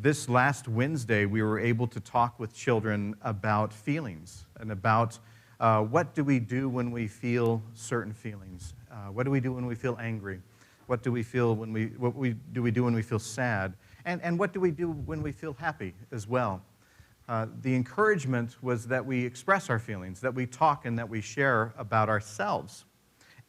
This last Wednesday, we were able to talk with children about feelings and about what do we do when we feel certain feelings? What do we do when we feel angry? What do we feel when do we do when we feel sad? And what do we do when we feel happy as well? The encouragement was that we express our feelings, that we talk and that we share about ourselves.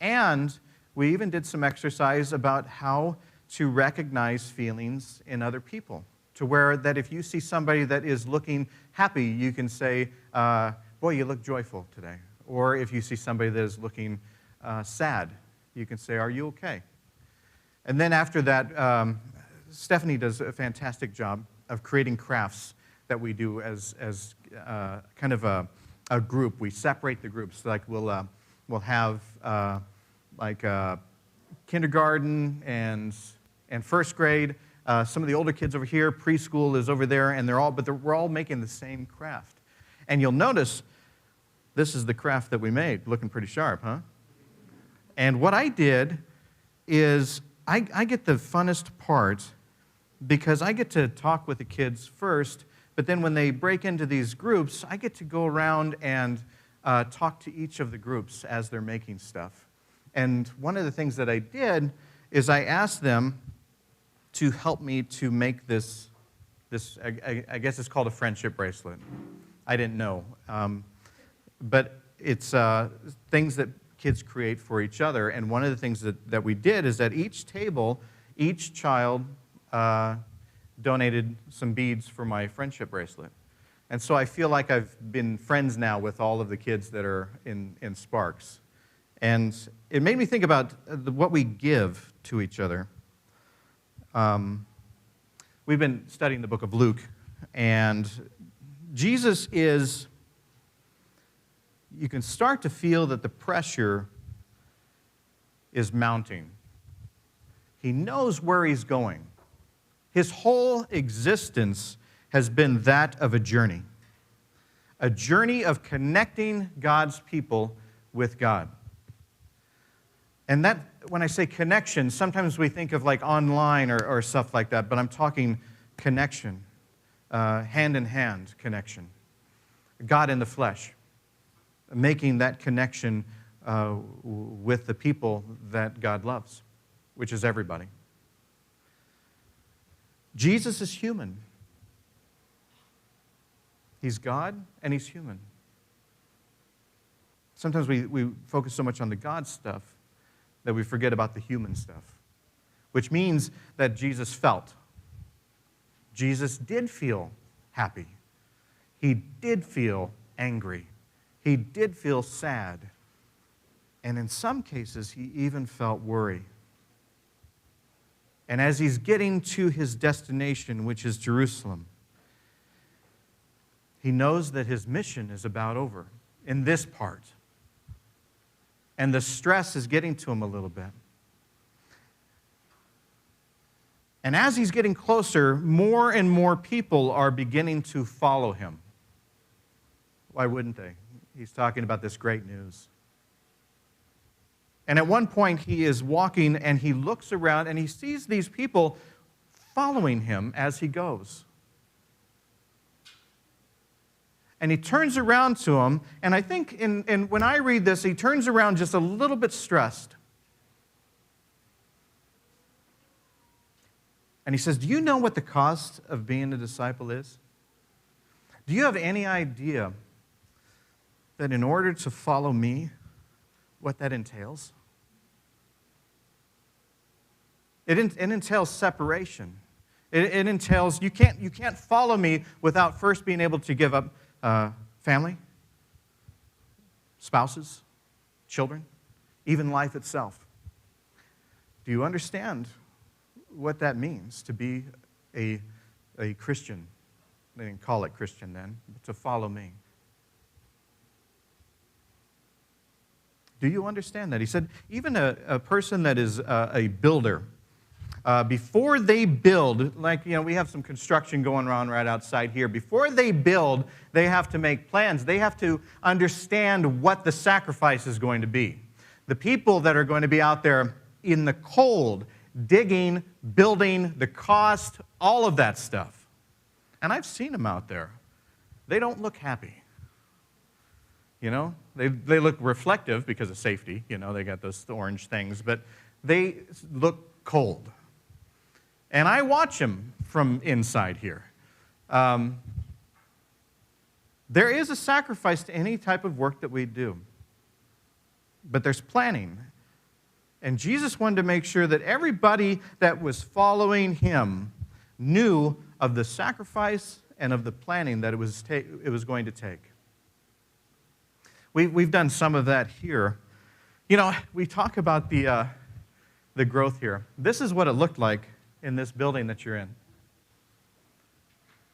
And we even did some exercise about how to recognize feelings in other people, to where that if you see somebody that is looking happy, you can say, boy, you look joyful today. Or if you see somebody that is looking sad, you can say, are you okay? And then after that, Stephanie does a fantastic job of creating crafts that we do as kind of a group. We separate the groups. Like we'll have kindergarten and first grade. Some of the older kids over here, preschool is over there, and we're all making the same craft. And you'll notice this is the craft that we made, looking pretty sharp, huh? And what I did is I get the funnest part because I get to talk with the kids first, but then when they break into these groups, I get to go around and talk to each of the groups as they're making stuff. And one of the things that I did is I asked them to help me to make this I guess it's called a friendship bracelet. I didn't know. But it's things that kids create for each other. And one of the things that we did is at each table, each child donated some beads for my friendship bracelet. And so I feel like I've been friends now with all of the kids that are in Sparks. And it made me think about what we give to each other. We've been studying the book of Luke, and Jesus is, you can start to feel that the pressure is mounting. He knows where he's going. His whole existence has been that of a journey of connecting God's people with God. And that, when I say connection, sometimes we think of like online or stuff like that, but I'm talking connection, hand-in-hand connection. God in the flesh, making that connection with the people that God loves, which is everybody. Jesus is human. He's God and he's human. Sometimes we focus so much on the God stuff that we forget about the human stuff, which means that Jesus felt. Jesus did feel happy. He did feel angry. He did feel sad. And in some cases, he even felt worry. And as he's getting to his destination, which is Jerusalem, he knows that his mission is about over in this part. And the stress is getting to him a little bit. And as he's getting closer, more and more people are beginning to follow him. Why wouldn't they? He's talking about this great news. And at one point, he is walking and he looks around and he sees these people following him as he goes. And he turns around to them, and I think when I read this, he turns around just a little bit stressed. And he says, do you know what the cost of being a disciple is? Do you have any idea that in order to follow me, what that entails? It entails separation. It entails, you can't follow me without first being able to give up family, spouses, children, even life itself. Do you understand what that means to be a Christian? They didn't call it Christian then, but to follow me. Do you understand that? He said, even a person that is a builder, before they build, like, we have some construction going on right outside here. Before they build, they have to make plans. They have to understand what the sacrifice is going to be. The people that are going to be out there in the cold, digging, building, the cost, all of that stuff. And I've seen them out there. They don't look happy. You know, they look reflective because of safety. You know, they got those orange things, but they look cold. And I watch them from inside here. There is a sacrifice to any type of work that we do, but there's planning. And Jesus wanted to make sure that everybody that was following him knew of the sacrifice and of the planning that it was going to take. We've done some of that here. You know, we talk about the growth here. This is what it looked like in this building that you're in.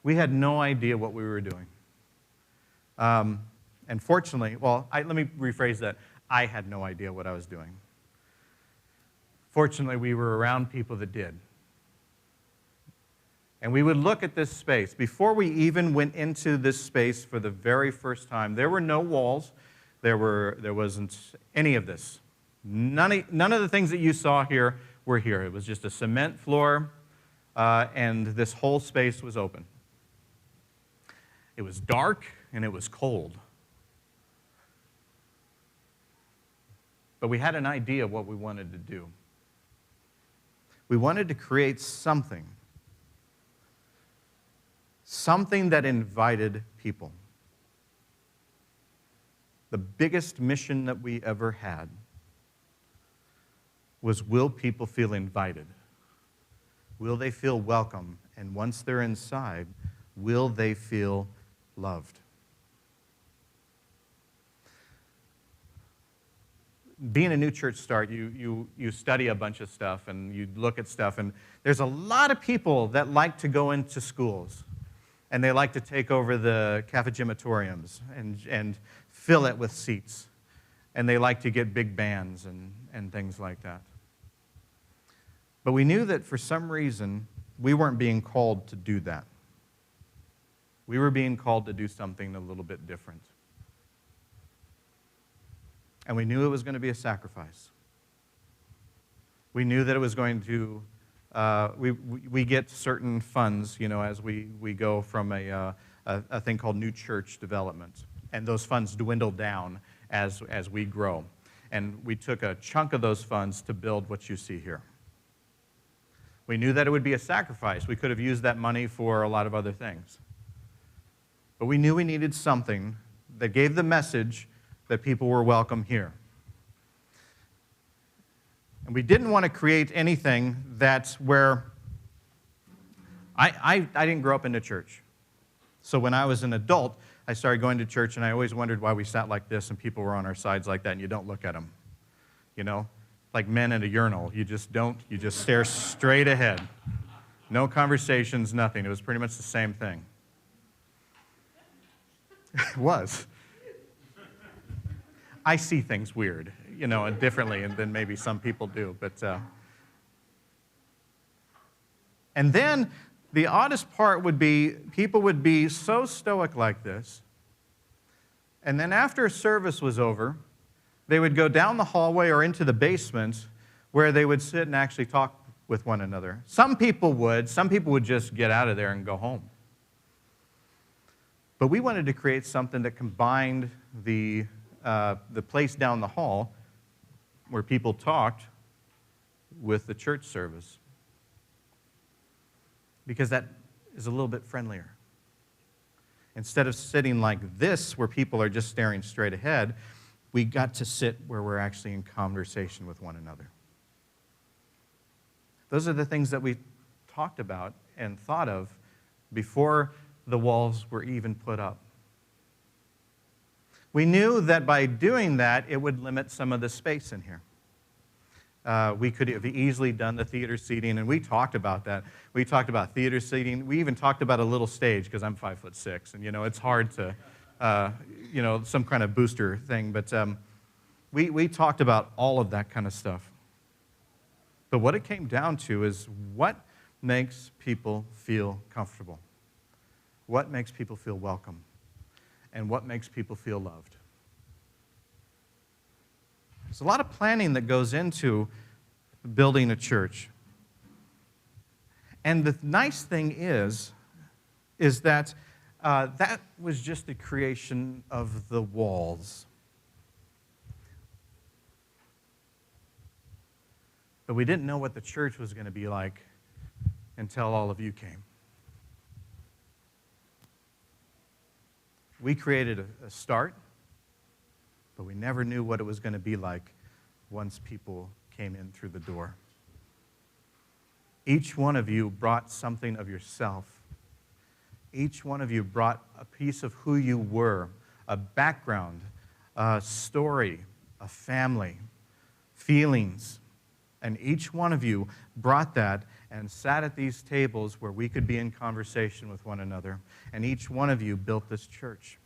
We had no idea what we were doing. And fortunately, let me rephrase that. I had no idea what I was doing. Fortunately, we were around people that did. And we would look at this space. Before we even went into this space for the very first time, there were no walls. There wasn't any of this. None of the things that you saw here were here. It was just a cement floor, and this whole space was open. It was dark, and it was cold. But we had an idea of what we wanted to do. We wanted to create something that invited people. The biggest mission that we ever had was, will people feel invited? Will they feel welcome? And once they're inside, will they feel loved? Being a new church start, you study a bunch of stuff and you look at stuff, and there's a lot of people that like to go into schools, and they like to take over the cafegimatoriums and fill it with seats, and they like to get big bands and things like that. But we knew that for some reason, we weren't being called to do that. We were being called to do something a little bit different. And we knew it was going to be a sacrifice. We knew that it was going to, we get certain funds, you know, as we go from a thing called New Church Development. And those funds dwindle down as we grow. And we took a chunk of those funds to build what you see here. We knew that it would be a sacrifice. We could have used that money for a lot of other things. But we knew we needed something that gave the message that people were welcome here. And we didn't want to create anything that's where I didn't grow up in the church. So when I was an adult, I started going to church, and I always wondered why we sat like this and people were on our sides like that, and you don't look at them. You know, like men at a urinal. You just don't. You just stare straight ahead. No conversations, nothing. It was pretty much the same thing. It was. I see things weird, you know, and differently than maybe some people do. But and then the oddest part would be people would be so stoic like this, and then after a service was over, they would go down the hallway or into the basement where they would sit and actually talk with one another. Some people would just get out of there and go home. But we wanted to create something that combined the place down the hall where people talked with the church service, because that is a little bit friendlier. Instead of sitting like this where people are just staring straight ahead, we got to sit where we're actually in conversation with one another. Those are the things that we talked about and thought of before the walls were even put up. We knew that by doing that, it would limit some of the space in here. We could have easily done the theater seating, and we talked about that. We talked about theater seating. We even talked about a little stage, because I'm 5'6", and, you know, it's hard to, you know, some kind of booster thing. But we talked about all of that kind of stuff. But what it came down to is what makes people feel comfortable? What makes people feel welcome? And what makes people feel loved? There's a lot of planning that goes into building a church. And the nice thing is is that that was just a creation of the walls. But we didn't know what the church was going to be like until all of you came. We created a start, but we never knew what it was going to be like once people came in through the door. Each one of you brought something of yourself. Each one of you brought a piece of who you were, a background, a story, a family, feelings. And each one of you brought that and sat at these tables where we could be in conversation with one another. And each one of you built this church.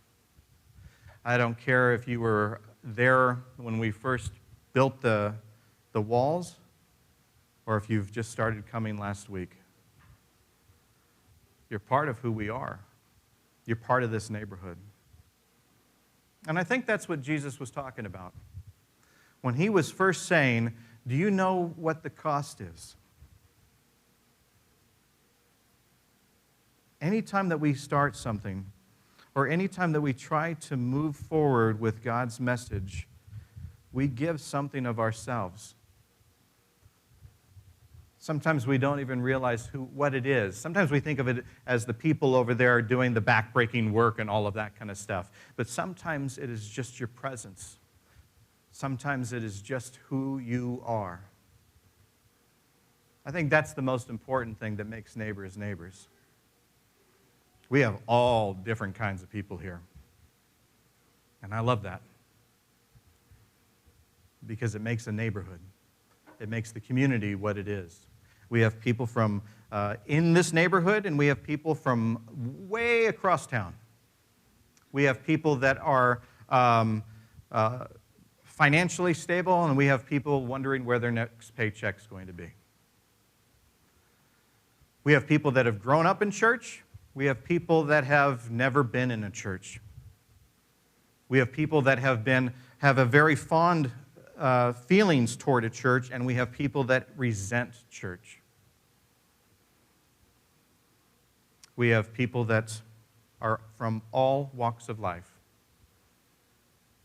I don't care if you were there when we first built the walls, or if you've just started coming last week. You're part of who we are. You're part of this neighborhood. And I think that's what Jesus was talking about. When he was first saying, do you know what the cost is? Anytime that we start something, or anytime that we try to move forward with God's message, we give something of ourselves. Sometimes we don't even realize what it is. Sometimes we think of it as the people over there doing the backbreaking work and all of that kind of stuff. But sometimes it is just your presence. Sometimes it is just who you are. I think that's the most important thing that makes neighbors neighbors. We have all different kinds of people here. And I love that. Because it makes a neighborhood. It makes the community what it is. We have people from in this neighborhood, and we have people from way across town. We have people that are financially stable, and we have people wondering where their next paycheck's going to be. We have people that have grown up in church. We have people that have never been in a church. We have people that have a very fond feelings toward a church, and we have people that resent church. We have people that are from all walks of life,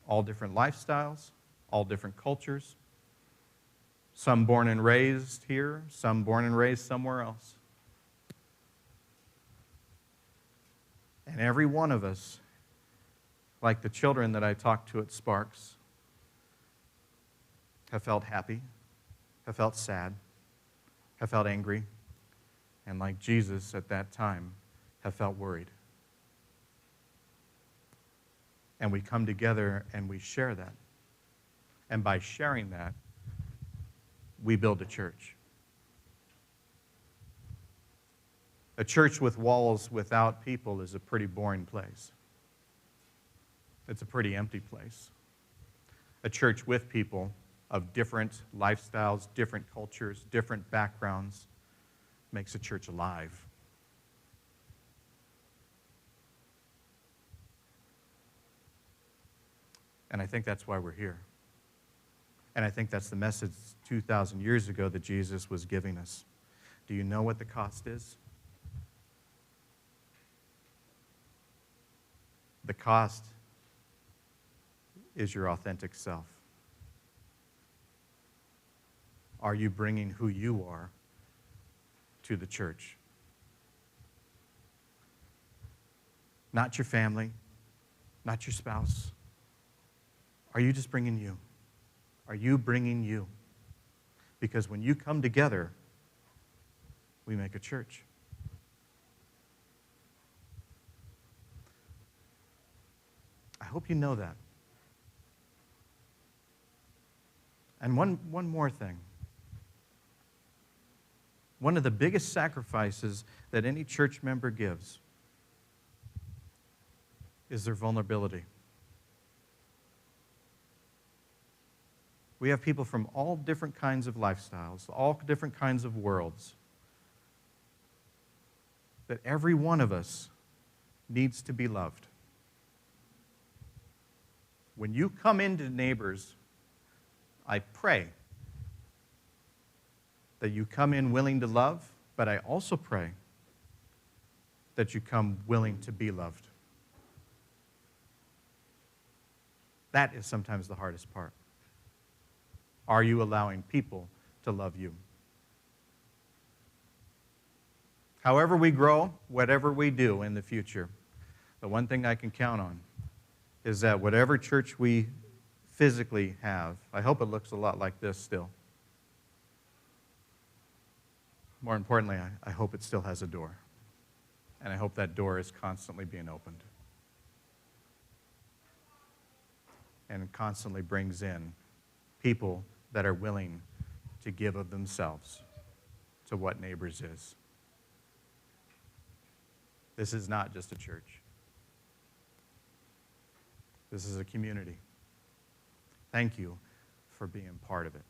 all different lifestyles, all different cultures, some born and raised here, some born and raised somewhere else. And every one of us, like the children that I talked to at Sparks, have felt happy, have felt sad, have felt angry, and like Jesus at that time, have felt worried. And we come together and we share that. And by sharing that, we build a church. A church with walls without people is a pretty boring place. It's a pretty empty place. A church with people of different lifestyles, different cultures, different backgrounds makes a church alive. And I think that's why we're here. And I think that's the message 2,000 years ago that Jesus was giving us. Do you know what the cost is? The cost is your authentic self. Are you bringing who you are to the church? Not your family, not your spouse. Are you just bringing you? Are you bringing you? Because when you come together, we make a church. I hope you know that. And one more thing. One of the biggest sacrifices that any church member gives is their vulnerability. We have people from all different kinds of lifestyles, all different kinds of worlds. That every one of us needs to be loved. When you come into neighbors, I pray that you come in willing to love, but I also pray that you come willing to be loved. That is sometimes the hardest part. Are you allowing people to love you? However we grow, whatever we do in the future, the one thing I can count on is that whatever church we physically have, I hope it looks a lot like this still. More importantly, I hope it still has a door. And I hope that door is constantly being opened. And constantly brings in people that are willing to give of themselves to what Neighbors is. This is not just a church. This is a community. Thank you for being part of it.